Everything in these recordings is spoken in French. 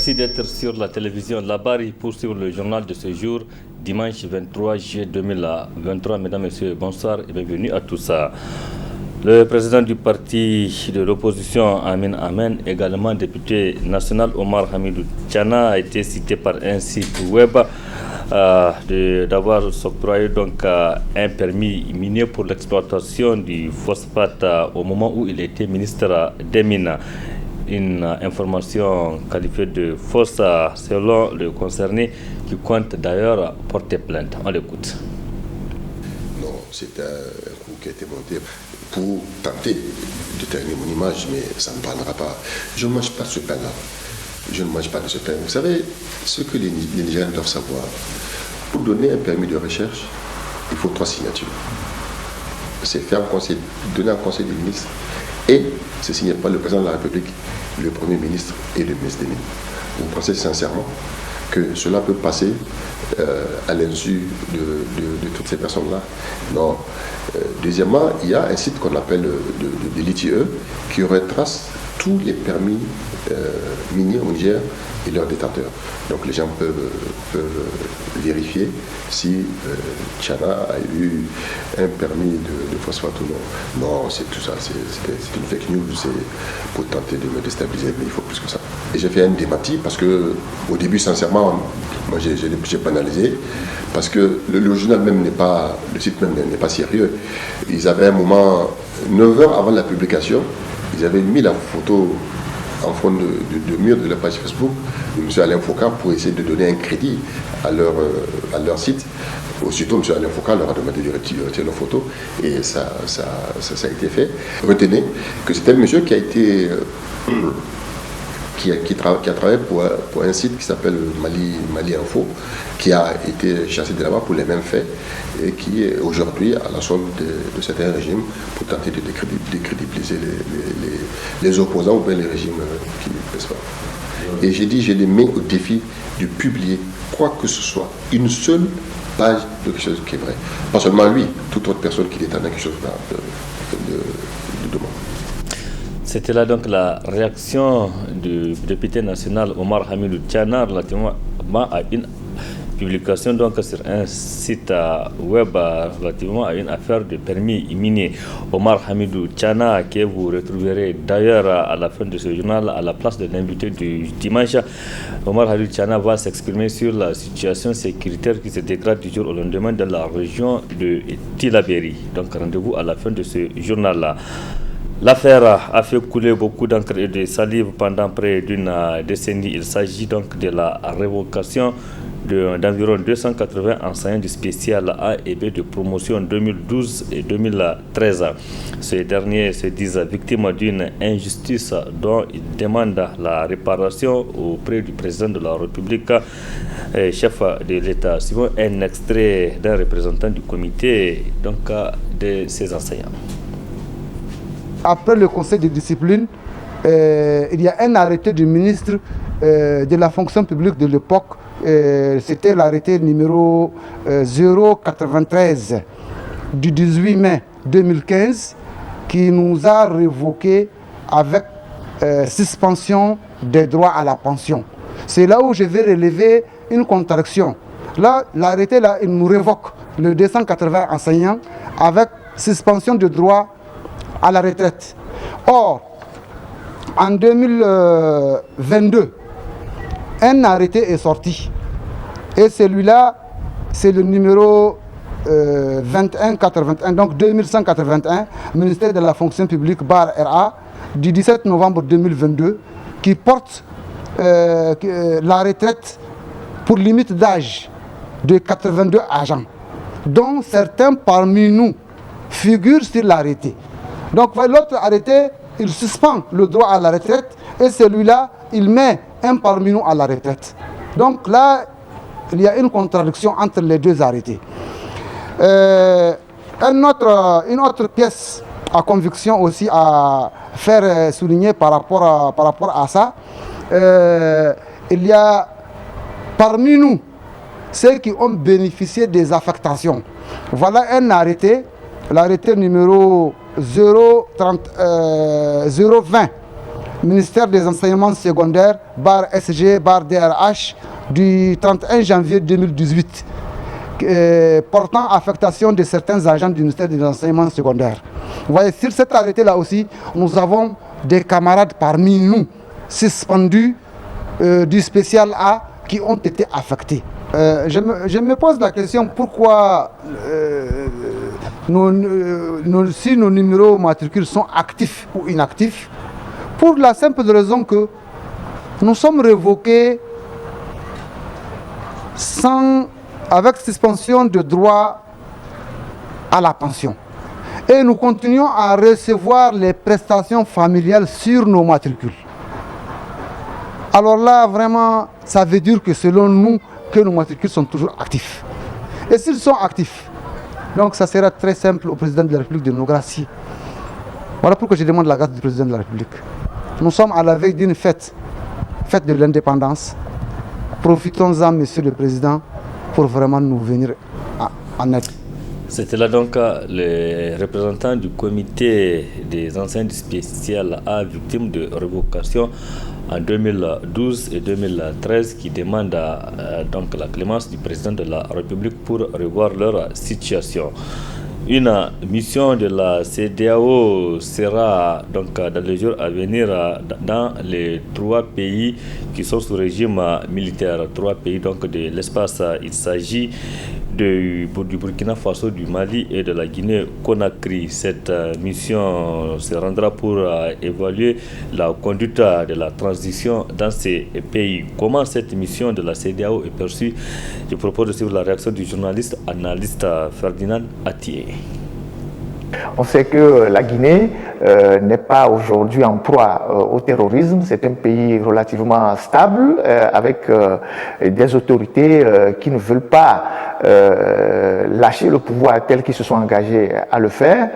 Merci d'être sur la télévision Labari pour suivre le journal de ce jour, dimanche 23 juillet 2023. Mesdames, Messieurs, bonsoir et bienvenue à tous. Le président du parti de l'opposition, Amin Amen, également député national Omar Hamidou Tchana, a été cité par un site web d'avoir octroyé donc un permis minier pour l'exploitation du phosphate au moment où il était ministre des Mines. Une information qualifiée de fausse selon le concerné qui compte d'ailleurs porter plainte. On l'écoute. Non, c'est un coup qui a été monté pour tenter de terminer mon image, mais ça ne parlera pas. Je ne mange pas de ce pain-là. Je ne mange pas de ce pain. Vous savez, ce que les Nigériens doivent savoir, pour donner un permis de recherche, il faut 3 signatures. C'est faire un conseil, donner un conseil des ministres et c'est signé par le président de la République, le Premier ministre et le ministre des Mines. Vous pensez sincèrement que cela peut passer à l'insu de toutes ces personnes-là? Non. Deuxièmement, il y a un site qu'on appelle de l'ITIE qui retrace tous les permis miniers au Niger et leurs détenteurs. Donc les gens peuvent vérifier si Tchana a eu un permis de phosphate ou non. Non, c'est tout ça, c'est une fake news, c'est pour tenter de me déstabiliser, mais il faut plus que ça. Et j'ai fait un démenti parce que au début, sincèrement, moi j'ai banalisé, parce que le journal même n'est pas, le site même n'est pas sérieux. Ils avaient un moment, 9 heures avant la publication, ils avaient mis la photo en fond de mur de la page Facebook de M. Alain Foucault pour essayer de donner un crédit à leur site. Aussitôt, M. Alain Foucault leur a demandé de retirer leur photo et ça a été fait. Retenez que c'est un monsieur qui a été... Qui a travaillé pour un site qui s'appelle Mali Info, qui a été chassé de là-bas pour les mêmes faits et qui est aujourd'hui à la solde de certains régimes pour tenter de décrédibiliser les opposants ou bien les régimes qui ne plaisent pas. Et j'ai dit, je les mets au défi de publier quoi que ce soit, une seule page de quelque chose qui est vrai. Pas seulement lui, toute autre personne qui détient quelque chose de bon. C'était là donc la réaction du député national Omar Hamidou Tchana relativement à une publication donc sur un site web relativement à une affaire de permis minier. Omar Hamidou Tchana, que vous retrouverez d'ailleurs à la fin de ce journal à la place de l'invité du dimanche. Omar Hamidou Tchana va s'exprimer sur la situation sécuritaire qui se dégrade du jour au lendemain dans la région de Tillabéri. Donc rendez-vous à la fin de ce journal-là. L'affaire a fait couler beaucoup d'encre et de salive pendant près d'une décennie. Il s'agit donc de la révocation d'environ 280 enseignants du spécial A et B de promotion 2012 et 2013. Ces derniers se disent victimes d'une injustice dont ils demandent la réparation auprès du président de la République, chef de l'État. Suivant un extrait d'un représentant du comité donc, de ces enseignants. Après le conseil de discipline, il y a un arrêté du ministre de la fonction publique de l'époque. C'était l'arrêté numéro 093 du 18 mai 2015 qui nous a révoqué avec suspension des droits à la pension. C'est là où je vais relever une contradiction. Là, l'arrêté, là, il nous révoque le 280 enseignants avec suspension de droits à la retraite. Or, en 2022, un arrêté est sorti. Et celui-là, c'est le numéro 2181, donc 2181, ministère de la fonction publique /RA, du 17 novembre 2022, qui porte la retraite pour limite d'âge de 82 agents, dont certains parmi nous figurent sur l'arrêté. Donc l'autre arrêté, il suspend le droit à la retraite et celui-là, il met un parmi nous à la retraite. Donc là, il y a une contradiction entre les deux arrêtés. Une autre pièce à conviction aussi à faire souligner par rapport à ça, il y a parmi nous ceux qui ont bénéficié des affectations. Voilà un arrêté, l'arrêté numéro 020 ministère des enseignements secondaires, /SG, /DRH, du 31 janvier 2018, portant affectation de certains agents du ministère des enseignements secondaires. Vous voyez, sur cet arrêté-là aussi, nous avons des camarades parmi nous suspendus du spécial A qui ont été affectés. Je me pose la question pourquoi si nos numéros matricules sont actifs ou inactifs, pour la simple raison que nous sommes révoqués avec suspension de droit à la pension. Et nous continuons à recevoir les prestations familiales sur nos matricules. Alors là, vraiment, ça veut dire que selon nous, que nos matricules sont toujours actifs. Et s'ils sont actifs, donc ça sera très simple au président de la République de nous gracier. Voilà pourquoi je demande la grâce du président de la République. Nous sommes à la veille d'une fête de l'indépendance. Profitons-en, monsieur le président, pour vraiment nous venir en aide. C'était là donc les représentants du comité des enseignants spécial A victimes de révocation en 2012 et 2013 qui demandent donc la clémence du président de la République pour revoir leur situation. Une mission de la CEDEAO sera donc dans les jours à venir dans les 3 pays qui sont sous régime militaire, 3 pays donc de l'espace. Il s'agit du Burkina Faso, du Mali et de la Guinée-Conakry. Cette mission se rendra pour évaluer la conduite de la transition dans ces pays. Comment cette mission de la CEDEAO est perçue? Je propose de suivre la réaction du journaliste analyste Ferdinand Atié. On sait que la Guinée n'est pas aujourd'hui en proie au terrorisme. C'est un pays relativement stable avec des autorités qui ne veulent pas lâcher le pouvoir tel qu'ils se sont engagés à le faire.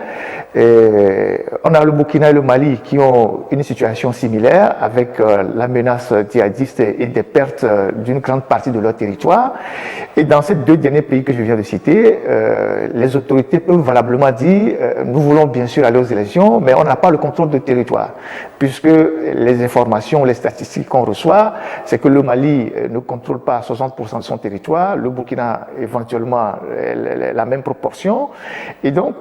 Et on a le Burkina et le Mali qui ont une situation similaire avec la menace djihadiste et des pertes d'une grande partie de leur territoire. Et dans ces 2 derniers pays que je viens de citer, les autorités peuvent valablement dire nous voulons bien sûr aller aux élections, mais on n'a pas le contrôle du territoire, puisque les informations, les statistiques qu'on reçoit, c'est que le Mali ne contrôle pas 60% de son territoire, le Burkina éventuellement la même proportion, et donc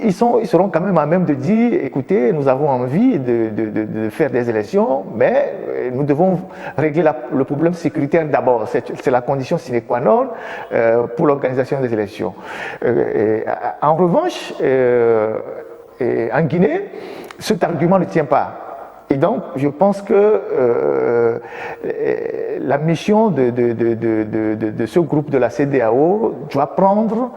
ils seront quand même à même de dire, écoutez, nous avons envie de faire des élections, mais nous devons régler le problème sécuritaire d'abord. C'est la condition sine qua non pour l'organisation des élections. En revanche, en Guinée, cet argument ne tient pas. Et donc, je pense que la mission de ce groupe de la CEDEAO doit prendre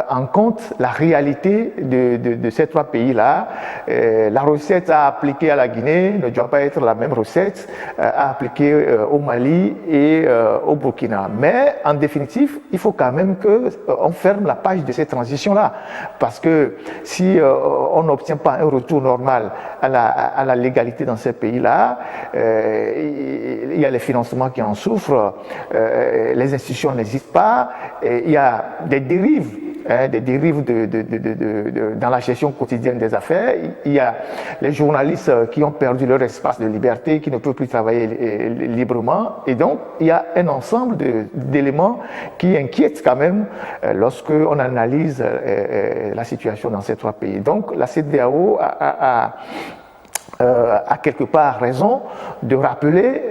en compte la réalité de ces 3 pays-là. La recette à appliquer à la Guinée ne doit pas être la même recette à appliquer au Mali et au Burkina. Mais en définitive, il faut quand même qu'on ferme la page de cette transition-là. Parce que si on n'obtient pas un retour normal à la légalité dans ces pays-là, il y a les financements qui en souffrent, les institutions n'existent pas, il y a des dérives dans la gestion quotidienne des affaires. Il y a les journalistes qui ont perdu leur espace de liberté, qui ne peuvent plus travailler librement. Et donc, il y a un ensemble d'éléments qui inquiètent quand même lorsque on analyse la situation dans ces 3 pays. Donc, la CEDEAO a quelque part raison de rappeler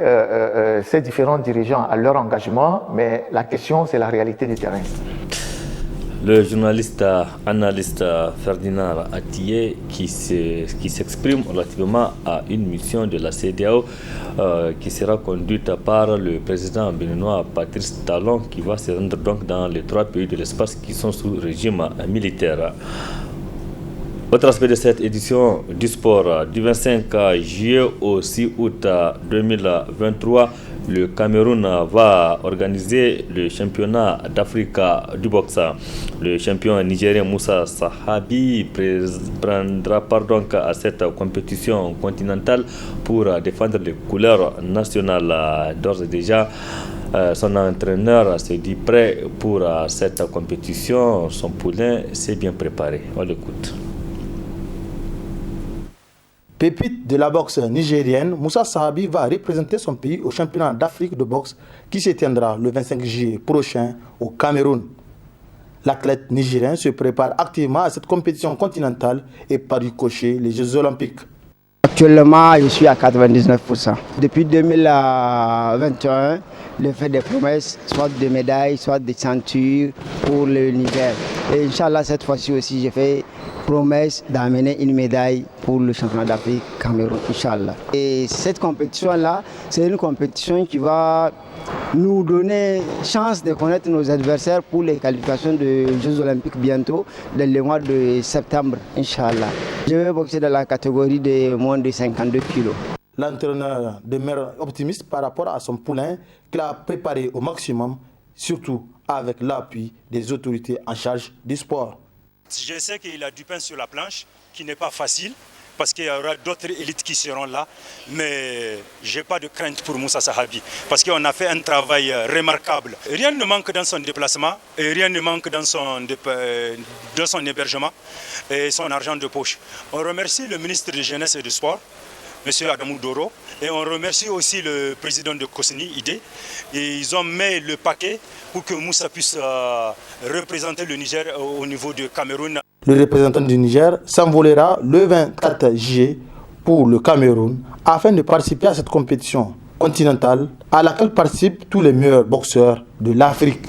ces différents dirigeants à leur engagement, mais la question, c'est la réalité du terrain. Le journaliste analyste Ferdinand Atié qui s'exprime relativement à une mission de la CEDEAO qui sera conduite par le président béninois Patrice Talon, qui va se rendre donc dans les 3 pays de l'espace qui sont sous régime militaire. Autre aspect de cette édition du sport, du 25 juillet au 6 août 2023, le Cameroun va organiser le championnat d'Afrique du boxe. Le champion nigérien Moussa Sahabi prendra part donc à cette compétition continentale pour défendre les couleurs nationales. D'ores et déjà, son entraîneur se dit prêt pour cette compétition. Son poulain s'est bien préparé. On l'écoute. Pépite de la boxe nigérienne, Moussa Sahabi va représenter son pays au championnat d'Afrique de boxe qui se tiendra le 25 juillet prochain au Cameroun. L'athlète nigérien se prépare activement à cette compétition continentale et par ricochet les Jeux Olympiques. Actuellement, je suis à 99%. Depuis 2021, je fais des promesses, soit de médailles, soit de ceintures pour le Niger. Et Inch'Allah, cette fois-ci aussi, j'ai fait promesse d'amener une médaille pour le championnat d'Afrique Cameroun, Inch'Allah. Et cette compétition-là, c'est une compétition qui va nous donner chance de connaître nos adversaires pour les qualifications des Jeux Olympiques bientôt, dans le mois de septembre, Inch'Allah. Je vais boxer dans la catégorie de moins de 52 kilos. L'entraîneur demeure optimiste par rapport à son poulain qu'il a préparé au maximum, surtout avec l'appui des autorités en charge du sport. Je sais qu'il a du pain sur la planche, qui n'est pas facile, parce qu'il y aura d'autres élites qui seront là, mais je n'ai pas de crainte pour Moussa Sahabi, parce qu'on a fait un travail remarquable. Rien ne manque dans son déplacement, et rien ne manque dans son hébergement et son argent de poche. On remercie le ministre de Jeunesse et du Sport, M. Adamou Doro, et on remercie aussi le président de Kosni, IDE. Et ils ont mis le paquet pour que Moussa puisse représenter le Niger au niveau du Cameroun. Le représentant du Niger s'envolera le 24 juillet pour le Cameroun afin de participer à cette compétition continentale à laquelle participent tous les meilleurs boxeurs de l'Afrique.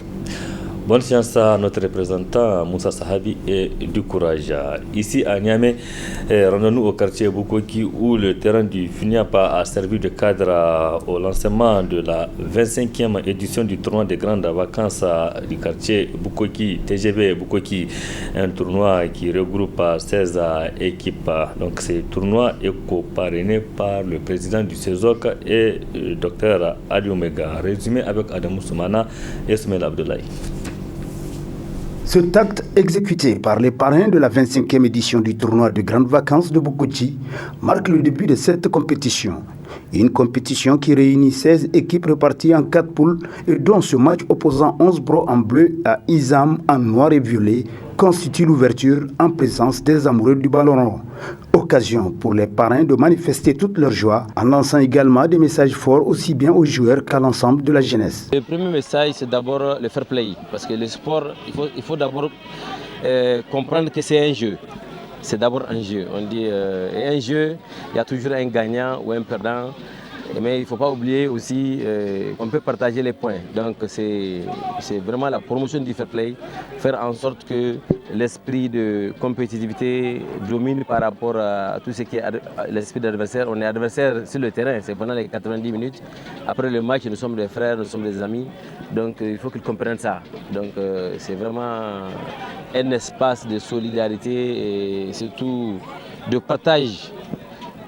Bonne chance à notre représentant Moussa Sahabi et du courage. Ici à Niamey, rendons-nous au quartier Bukoki où le terrain du FUNIAPA a servi de cadre au lancement de la 25e édition du tournoi des grandes vacances du quartier Bukoki, TGV Bukoki, un tournoi qui regroupe 16 équipes. Donc ce tournoi est co-parrainé par le président du CESOC et le docteur Ali Omega. Résumé avec Adamou Soumana et Ismaël Abdoulaye. Cet acte exécuté par les parrains de la 25e édition du tournoi de grandes vacances de Bukoti marque le début de cette compétition. Une compétition qui réunit 16 équipes réparties en 4 poules et dont ce match opposant 11 bros en bleu à Izam en noir et violet constitue l'ouverture en présence des amoureux du ballon rond. Occasion pour les parrains de manifester toute leur joie en lançant également des messages forts aussi bien aux joueurs qu'à l'ensemble de la jeunesse. Le premier message, c'est d'abord le fair play, parce que le sport, il faut d'abord comprendre que c'est un jeu. C'est d'abord un jeu. On dit un jeu, il y a toujours un gagnant ou un perdant. Mais il ne faut pas oublier aussi qu'on peut partager les points. Donc c'est vraiment la promotion du fair play, faire en sorte que l'esprit de compétitivité domine par rapport à tout ce qui est l'esprit d'adversaire. On est adversaire sur le terrain, c'est pendant les 90 minutes. Après le match, nous sommes des frères, nous sommes des amis. Donc il faut qu'ils comprennent ça. Donc c'est vraiment un espace de solidarité et surtout de partage.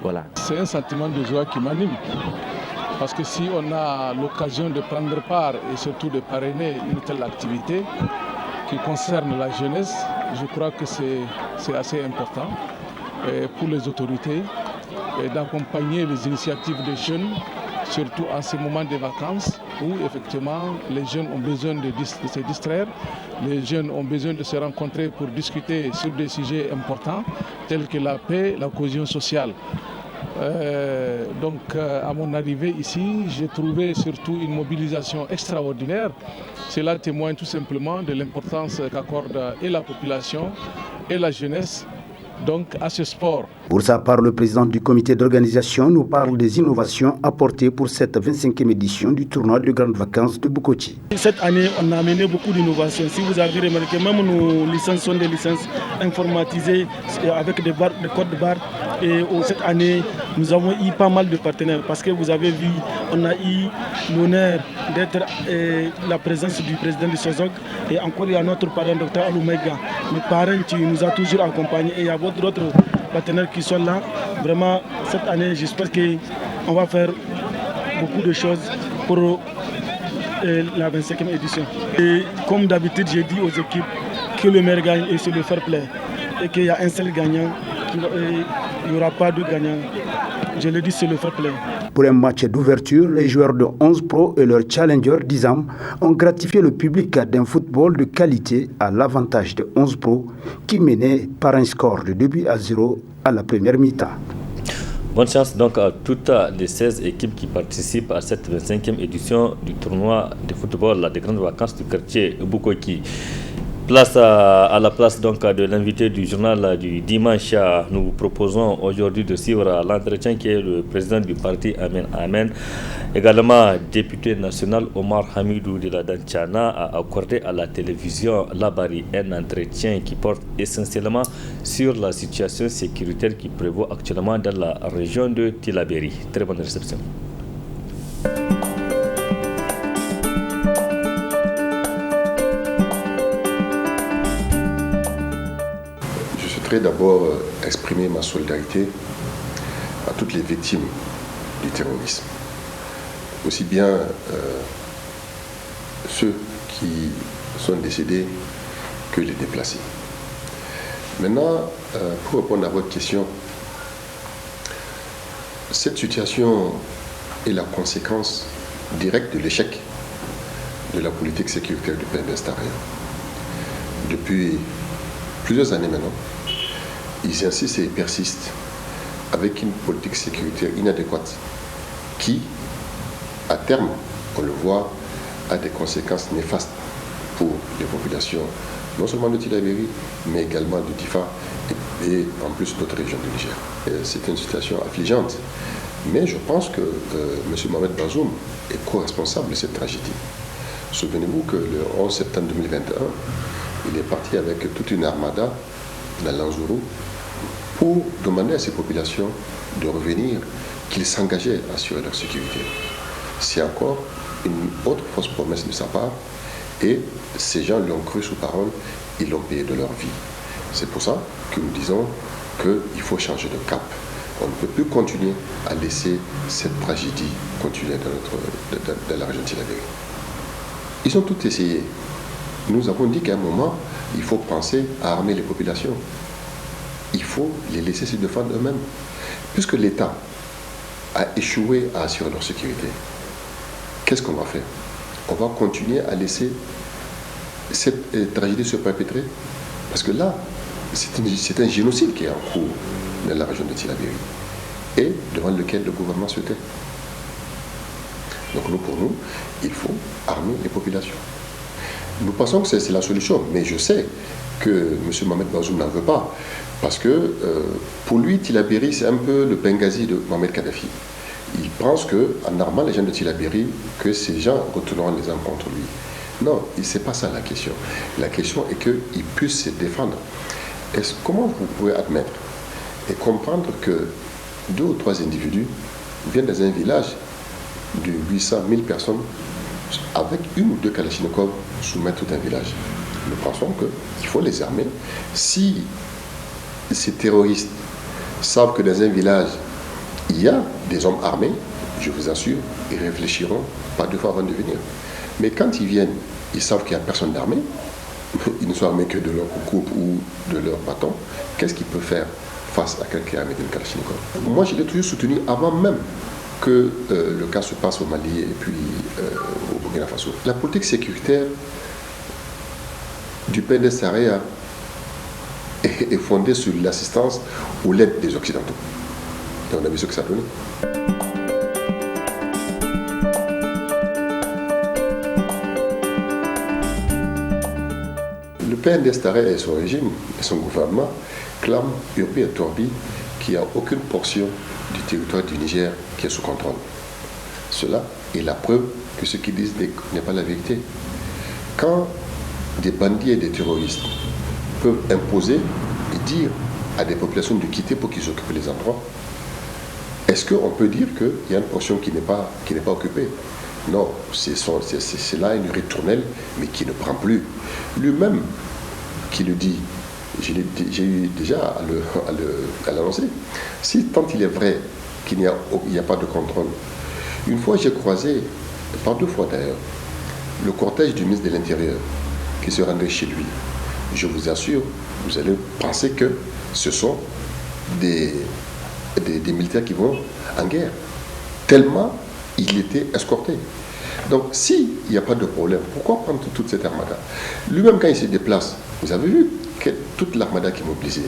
Voilà. C'est un sentiment de joie qui m'anime. Parce que si on a l'occasion de prendre part et surtout de parrainer une telle activité qui concerne la jeunesse, je crois que c'est assez important pour les autorités d'accompagner les initiatives des jeunes, surtout en ces moments de vacances où effectivement les jeunes ont besoin de se distraire, les jeunes ont besoin de se rencontrer pour discuter sur des sujets importants tels que la paix, la cohésion sociale. Donc à mon arrivée ici, j'ai trouvé surtout une mobilisation extraordinaire. Cela témoigne tout simplement de l'importance qu'accorde et la population et la jeunesse donc à ce sport. Pour sa part, le président du comité d'organisation nous parle des innovations apportées pour cette 25e édition du tournoi de grandes vacances de Bukoti. Cette année, on a amené beaucoup d'innovations. Si vous avez remarqué, même nos licences sont des licences informatisées avec des codes barres. Et cette année, nous avons eu pas mal de partenaires parce que vous avez vu, on a eu l'honneur d'être la présence du président du SOSOG et encore il y a notre parrain, Dr Alumega, le parrain qui nous a toujours accompagnés et il y a d'autres partenaires qui sont là. Vraiment, cette année, j'espère qu'on va faire beaucoup de choses pour la 25e édition. Et comme d'habitude, j'ai dit aux équipes que le meilleur gagne et c'est le fair play et qu'il y a un seul gagnant. Il n'y aura pas de gagnant. Je le dis, c'est le fair play. Pour un match d'ouverture, les joueurs de 11 Pro et leur challenger d'Izam ont gratifié le public d'un football de qualité à l'avantage de 11 Pro qui menait par un score de 2-0 à la première mi-temps. Bonne chance donc à toutes les 16 équipes qui participent à cette 25e édition du tournoi de football des grandes vacances du quartier Bukoki. Place à la place donc de l'invité du journal du dimanche. Nous vous proposons aujourd'hui de suivre l'entretien qui est le président du parti Amen Amen, également député national Omar Hamidou de la Dantchana, a accordé à la télévision Labari un entretien qui porte essentiellement sur la situation sécuritaire qui prévaut actuellement dans la région de Tillabéri. Très bonne réception. Je voudrais d'abord exprimer ma solidarité à toutes les victimes du terrorisme, aussi bien ceux qui sont décédés que les déplacés. Maintenant, pour répondre à votre question, cette situation est la conséquence directe de l'échec de la politique sécuritaire du PNDS Taraya. Depuis plusieurs années maintenant, ils insistent et persistent avec une politique sécuritaire inadéquate qui, à terme, on le voit, a des conséquences néfastes pour les populations, non seulement de Tillabéri, mais également de Difa et en plus d'autres régions du Niger. C'est une situation affligeante, mais je pense que M. Mohamed Bazoum est co-responsable de cette tragédie. Souvenez-vous que le 11 septembre 2021, il est parti avec toute une armada dans l'Anzourou pour demander à ces populations de revenir, qu'ils s'engageaient à assurer leur sécurité. C'est encore une autre fausse promesse de sa part, et ces gens l'ont cru sous parole, ils l'ont payé de leur vie. C'est pour ça que nous disons qu'il faut changer de cap. On ne peut plus continuer à laisser cette tragédie continuer dans la région de Tillabéri. Ils ont tout essayé. Nous avons dit qu'à un moment, il faut penser à armer les populations. Il faut les laisser se défendre eux-mêmes. Puisque l'État a échoué à assurer leur sécurité, qu'est-ce qu'on va faire? On va continuer à laisser cette tragédie se perpétrer? Parce que là, c'est un génocide qui est en cours dans la région de Tillabéri et devant lequel le gouvernement se tait. Donc pour nous, il faut armer les populations. Nous pensons que c'est la solution, mais je sais que M. Mohamed Bazoum n'en veut pas, parce que pour lui, Tillabéri, c'est un peu le Benghazi de Mohamed Kadhafi. Il pense qu'en armant les gens de Tillabéri, que ces gens retourneront les uns contre lui. Non, ce n'est pas ça la question. La question est qu'ils puissent se défendre. Comment vous pouvez admettre et comprendre que 2 ou 3 individus viennent dans un village de 800 000 personnes avec 1 ou 2 kalachnikovs soumettre tout un village? Nous pensons qu'il faut les armer. Si ces terroristes savent que dans un village, il y a des hommes armés, je vous assure, ils réfléchiront pas 2 fois avant de venir. Mais quand ils viennent, ils savent qu'il n'y a personne d'armé, ils ne sont armés que de leur coupe ou de leur bâton, qu'est-ce qu'ils peuvent faire face à quelqu'un avec une kalachnikov? Moi, je l'ai toujours soutenu avant même que le cas se passe au Mali et puis au Burkina Faso. La politique sécuritaire du PNDS Taraya est fondée sur l'assistance ou l'aide des Occidentaux. Et on a vu ce que ça a donné. Le PNDS Taraya et son régime et son gouvernement clament urbi et torbi qu'il n'y a aucune portion du territoire du Niger qui est sous contrôle. Cela est la preuve que ce qu'ils disent n'est pas la vérité. Quand des bandits et des terroristes peuvent imposer et dire à des populations de quitter pour qu'ils occupent les endroits, est-ce qu'on peut dire qu'il y a une portion qui n'est pas occupée? Non, c'est là une ritournelle, mais qui ne prend plus. Lui-même qui le dit, j'ai eu déjà à l'annoncer. Si tant il est vrai qu'il n'y a pas de contrôle, une fois j'ai croisé, par 2 fois d'ailleurs, le cortège du ministre de l'Intérieur qui se rendait chez lui. Je vous assure, vous allez penser que ce sont des militaires qui vont en guerre. Tellement il était escorté. Donc s'il n'y a pas de problème, pourquoi prendre toute cette armada? Lui-même quand il se déplace, vous avez vu, toute l'armada qui est mobilisée.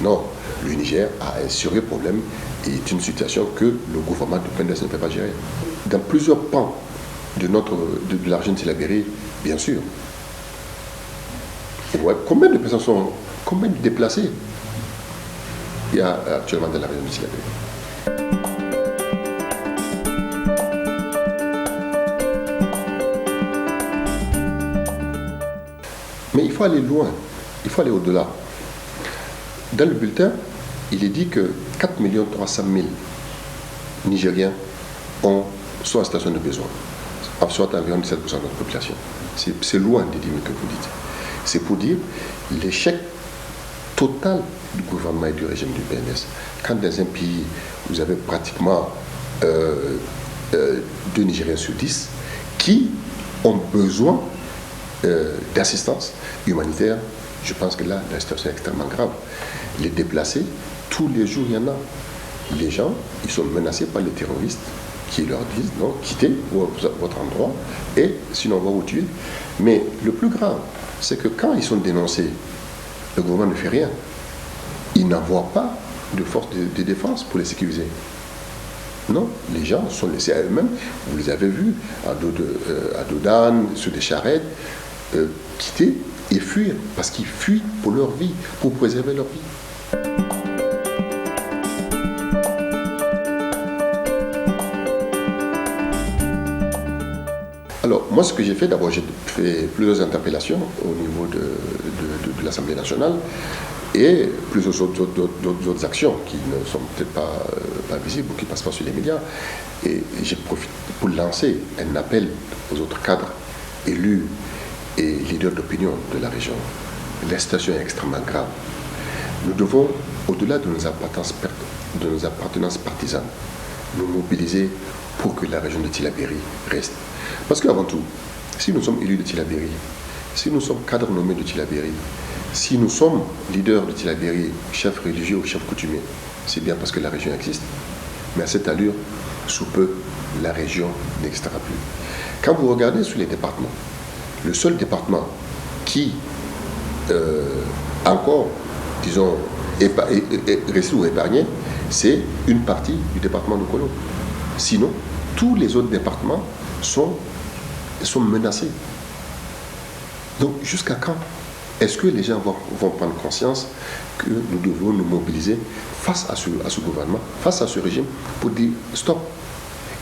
Non, le Niger a un sérieux problème et est une situation que le gouvernement de PNDS ne peut pas gérer. Dans plusieurs pans de la région de Tillabéri, bien sûr. Ouais, combien de personnes sont, combien de déplacés il y a actuellement dans la région de Tillabéri? Mais il faut aller loin, il faut aller au-delà. Dans le bulletin, il est dit que 4 300 000 Nigériens sont en situation de besoin, soit environ 17% de notre population. C'est loin des 10 000 que vous dites. C'est pour dire l'échec total du gouvernement et du régime du PNDS. Quand dans un pays, vous avez pratiquement 2 Nigériens sur 10 qui ont besoin d'assistance humanitaire, je pense que là, la situation est extrêmement grave. Les déplacés, tous les jours, il y en a. Les gens, ils sont menacés par les terroristes qui leur disent non, quittez votre endroit et sinon on va vous tuer. Mais le plus grave, c'est que quand ils sont dénoncés, le gouvernement ne fait rien. Il n'envoie pas de forces de défense pour les sécuriser. Non, les gens sont laissés à eux-mêmes. Vous les avez vus à dos d'âne, sur des charrettes, quitter et fuir, parce qu'ils fuient pour leur vie, pour préserver leur vie. Alors, moi, ce que j'ai fait, d'abord, j'ai fait plusieurs interpellations au niveau de l'Assemblée nationale et plusieurs autres actions qui ne sont peut-être pas visibles ou qui ne passent pas sur les médias. Et j'ai profité pour lancer un appel aux autres cadres, élus et leaders d'opinion de la région. La situation est extrêmement grave. Nous devons, au-delà de nos appartenances partisanes, nous mobiliser pour que la région de Tillabéri reste. Parce qu'avant tout, si nous sommes élus de Tillabéri, si nous sommes cadres nommés de Tillabéri, si nous sommes leaders de Tillabéri, chefs religieux ou chefs coutumiers, c'est bien parce que la région existe. Mais à cette allure, sous peu, la région n'existera plus. Quand vous regardez sur les départements, le seul département qui, encore, disons, resté ou épargné, c'est une partie du département de Kolo. Sinon, tous les autres départements sont menacés. Donc, jusqu'à quand est-ce que les gens vont prendre conscience que nous devons nous mobiliser face à ce gouvernement, face à ce régime, pour dire stop,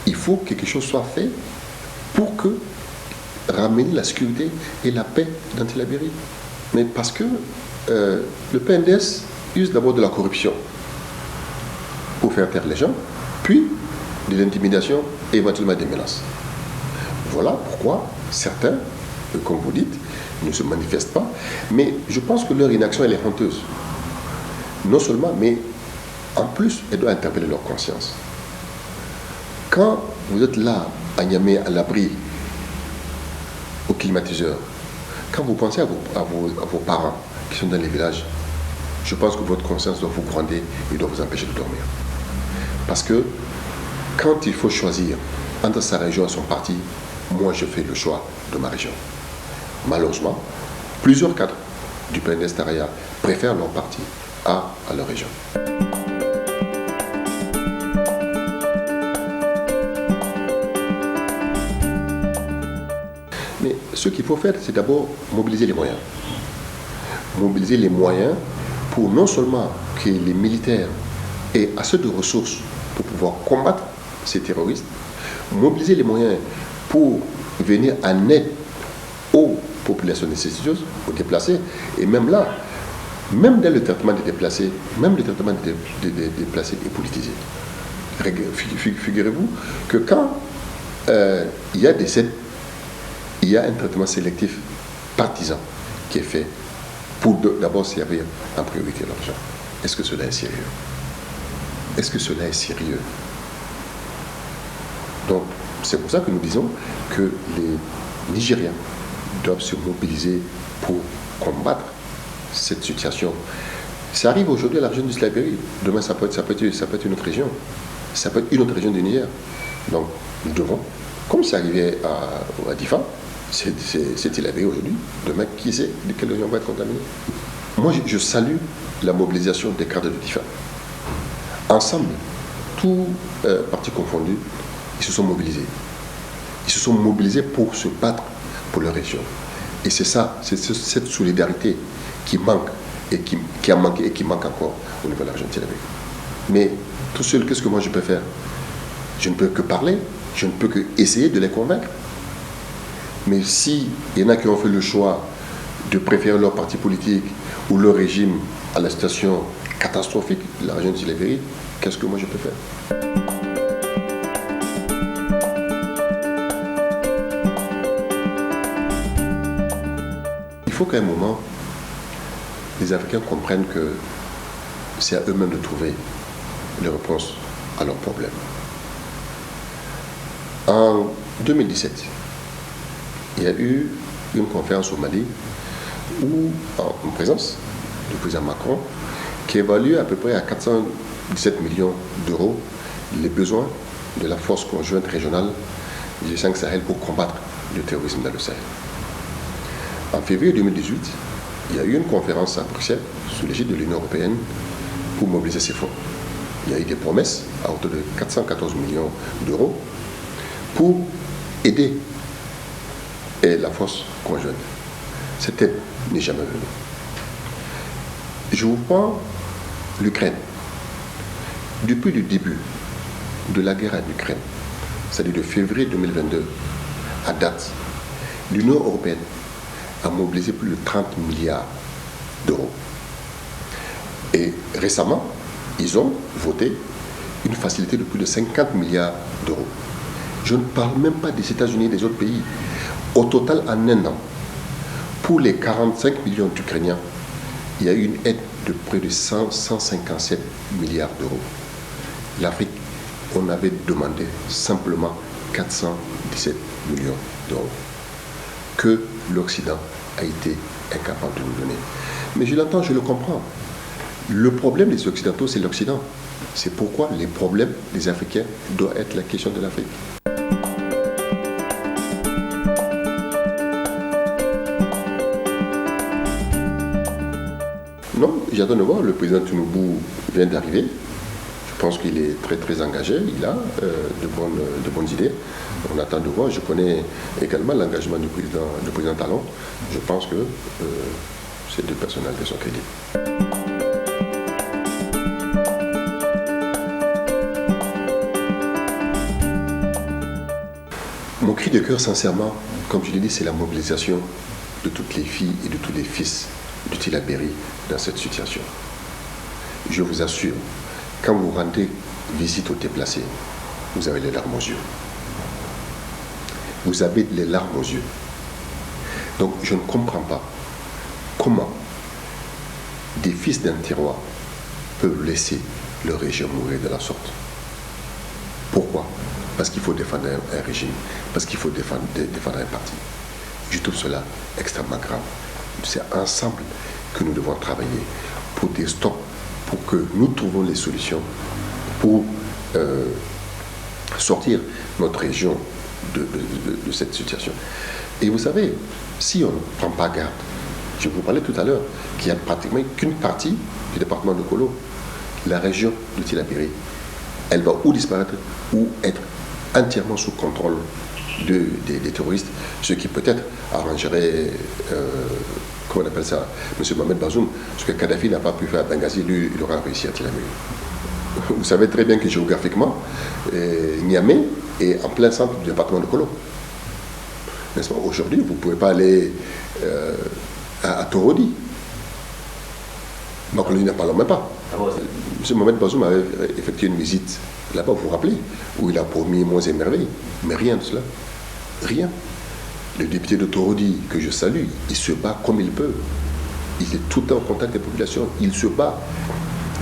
il faut que quelque chose soit fait pour ramener la sécurité et la paix dans Tillabéri. Mais parce que le PNDS use d'abord de la corruption pour faire taire les gens, puis de l'intimidation et éventuellement des menaces. Voilà pourquoi certains, comme vous dites, ne se manifestent pas, mais je pense que leur inaction, elle est honteuse. Non seulement, mais en plus, elle doit interpeller leur conscience. Quand vous êtes là, à Niamey, à l'abri, au climatiseur, quand vous pensez à vos parents qui sont dans les villages, je pense que votre conscience doit vous gronder et doit vous empêcher de dormir. Parce que quand il faut choisir entre sa région et son parti, moi je fais le choix de ma région. Malheureusement, plusieurs cadres du PNDS Taraya préfèrent leur parti à leur région. Mais ce qu'il faut faire, c'est d'abord mobiliser les moyens. Mobiliser les moyens pour non seulement que les militaires aient assez de ressources pour pouvoir combattre ces terroristes, mobiliser les moyens pour venir en aide aux populations nécessiteuses, aux déplacés, et même là, même dans le traitement des déplacés, même le traitement des déplacés est politisé. Figurez-vous que quand il y a des aides, il y a un traitement sélectif partisan qui est fait pour d'abord servir en priorité l'argent. Est-ce que cela est sérieux? Est-ce que cela est sérieux? Donc, c'est pour ça que nous disons que les Nigériens doivent se mobiliser pour combattre cette situation. Ça arrive aujourd'hui à la région du Tillabéri. Demain, ça peut être une autre région. Ça peut être une autre région du Niger. Donc, nous devons, comme c'est arrivé à Difa, c'est Tillabéri aujourd'hui. Demain, qui sait de quelle région va être contaminé? Moi, je salue la mobilisation des cadres de DIFA. Ensemble, tous partis confondus, ils se sont mobilisés. Ils se sont mobilisés pour se battre pour leur région. Et c'est ça, c'est cette solidarité qui manque et qui a manqué et qui manque encore au niveau de l'Argentine. Mais tout seul, qu'est-ce que moi je peux faire? Je ne peux que parler, je ne peux que essayer de les convaincre. Mais s'il y en a qui ont fait le choix de préférer leur parti politique ou leur régime à la situation catastrophique de l'Argentine, qu'est-ce que moi je peux faire? Il faut qu'à un moment, les Africains comprennent que c'est à eux-mêmes de trouver les réponses à leurs problèmes. En 2017, il y a eu une conférence au Mali où, en présence du président Macron, qui évalue à peu près à 417 millions d'euros les besoins de la force conjointe régionale du G5 Sahel pour combattre le terrorisme dans le Sahel. En février 2018, il y a eu une conférence à Bruxelles, sous l'égide de l'Union européenne, pour mobiliser ces fonds. Il y a eu des promesses à hauteur de 414 millions d'euros pour aider la force conjointe. Cette aide n'est jamais venue. Je vous prends l'Ukraine. Depuis le début de la guerre en Ukraine, c'est-à-dire de février 2022 à date, l'Union européenne a mobilisé plus de 30 milliards d'euros. Et récemment, ils ont voté une facilité de plus de 50 milliards d'euros. Je ne parle même pas des États-Unis et des autres pays. Au total, en un an, pour les 45 millions d'Ukrainiens, il y a eu une aide de près de 157 milliards d'euros. L'Afrique, on avait demandé simplement 417 millions d'euros que l'Occident a été incapable de nous donner. Mais je l'entends, je le comprends. Le problème des Occidentaux, c'est l'Occident. C'est pourquoi les problèmes des Africains doivent être la question de l'Afrique. Non, j'attends de voir. Le président Tinoubou vient d'arriver. Je pense qu'il est très très engagé. Il a de bonnes idées. On attend de voir. Je connais également l'engagement du président Talon. Je pense que ces deux personnalités sont crédibles. Mon cri de cœur, sincèrement, comme je l'ai dit, c'est la mobilisation de toutes les filles et de tous les fils de Tillabéri dans cette situation. Je vous assure, quand vous rendez visite aux déplacés, vous avez les larmes aux yeux. Vous avez les larmes aux yeux. Donc je ne comprends pas comment des fils d'un terroir peuvent laisser leur régime mourir de la sorte. Pourquoi? Parce qu'il faut défendre un régime, parce qu'il faut défendre un parti. Je trouve cela extrêmement grave. C'est ensemble que nous devons travailler pour des stops, pour que nous trouvions les solutions pour sortir notre région de cette situation. Et vous savez, si on ne prend pas garde, je vous parlais tout à l'heure qu'il n'y a pratiquement qu'une partie du département de Kolo, la région de Tillabéri, elle va ou disparaître ou être entièrement sous contrôle des terroristes, ce qui peut-être arrangerait, comment on appelle ça, M. Mohamed Bazoum, ce que Kadhafi n'a pas pu faire à Benghazi, lui, il aura réussi à Tillabéri. Vous savez très bien que géographiquement, Niamey est en plein centre du département de Kolo. N'est-ce pas? Aujourd'hui, vous ne pouvez pas aller à Torodi. Makoloni n'en parle même pas. M. Mohamed Bazoum avait effectué une visite là-bas, vous vous rappelez, où il a promis monts et merveilles, mais rien de cela. Rien. Le député de Torodi, que je salue, il se bat comme il peut. Il est tout le temps en contact des populations. Il se bat.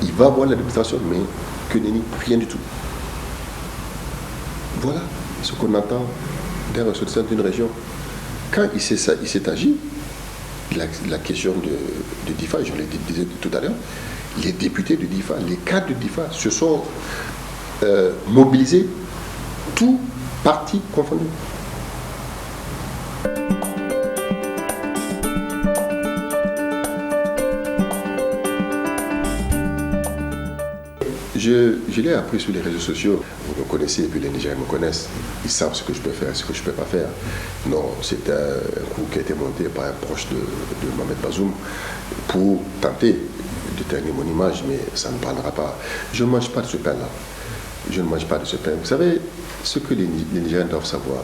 Il va voir l'administration, mais que nenni, rien du tout. Voilà ce qu'on entend d'un ressortissant d'une région. Quand il s'est agi, la question de DIFA, je l'ai dit tout à l'heure, les députés de DIFA, les cadres de DIFA se sont mobilisés, tous partis confondus. Je l'ai appris sur les réseaux sociaux. Vous me connaissez et puis les Nigériens me connaissent. Ils savent ce que je peux faire, ce que je ne peux pas faire. Non, c'est un coup qui a été monté par un proche de Mohamed Bazoum pour tenter de ternir mon image, mais ça ne parlera pas. Je ne mange pas de ce pain-là. Je ne mange pas de ce pain. Vous savez, ce que les Nigériens doivent savoir,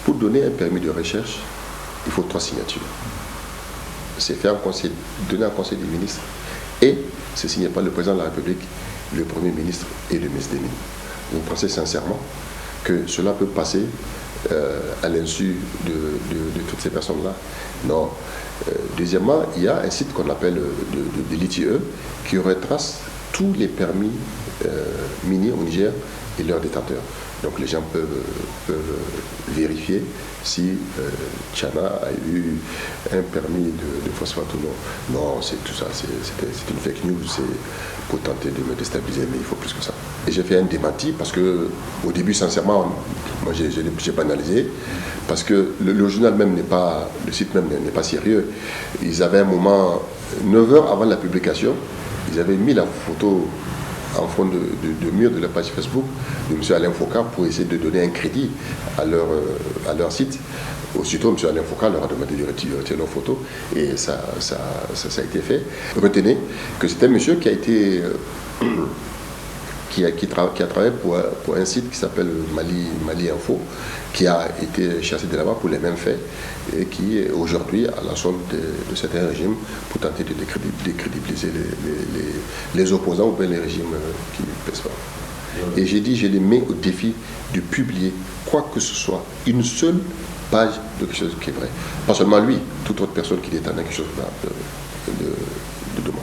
pour donner un permis de recherche, il faut 3 signatures. C'est fait donner un conseil des ministres et c'est signé par le président de la République, le Premier ministre et le ministre des Mines. Vous pensez sincèrement que cela peut passer à l'insu de toutes ces personnes-là? Non. Deuxièmement, il y a un site qu'on appelle de l'ITIE qui retrace tous les permis miniers au Niger et leurs détenteurs. Donc les gens peuvent vérifier si Tchana a eu un permis de phosphate ou non. Non, c'est tout ça, c'est une fake news, c'est pour tenter de me déstabiliser, mais il faut plus que ça. Et j'ai fait un démenti parce que, au début, sincèrement, moi j'ai pas analysé, parce que le journal même n'est pas, le site même n'est pas sérieux. Ils avaient un moment, 9 heures avant la publication, ils avaient mis la photo en fond de mur de la page Facebook de M. Alain Foucault pour essayer de donner un crédit à leur site. Aussitôt, M. Alain Foucault leur a demandé de retirer leurs photos et ça a été fait. Retenez que c'est un monsieur qui a été qui a travaillé pour un site qui s'appelle Mali Info, qui a été chassé de là-bas pour les mêmes faits et qui est aujourd'hui à la solde de certains régimes pour tenter de décrédibiliser les opposants ou bien les régimes qui ne pèsent pas. Et j'ai dit, je les mets au défi de publier quoi que ce soit, une seule page de quelque chose qui est vrai. Pas seulement lui, toute autre personne qui détient quelque chose de demain.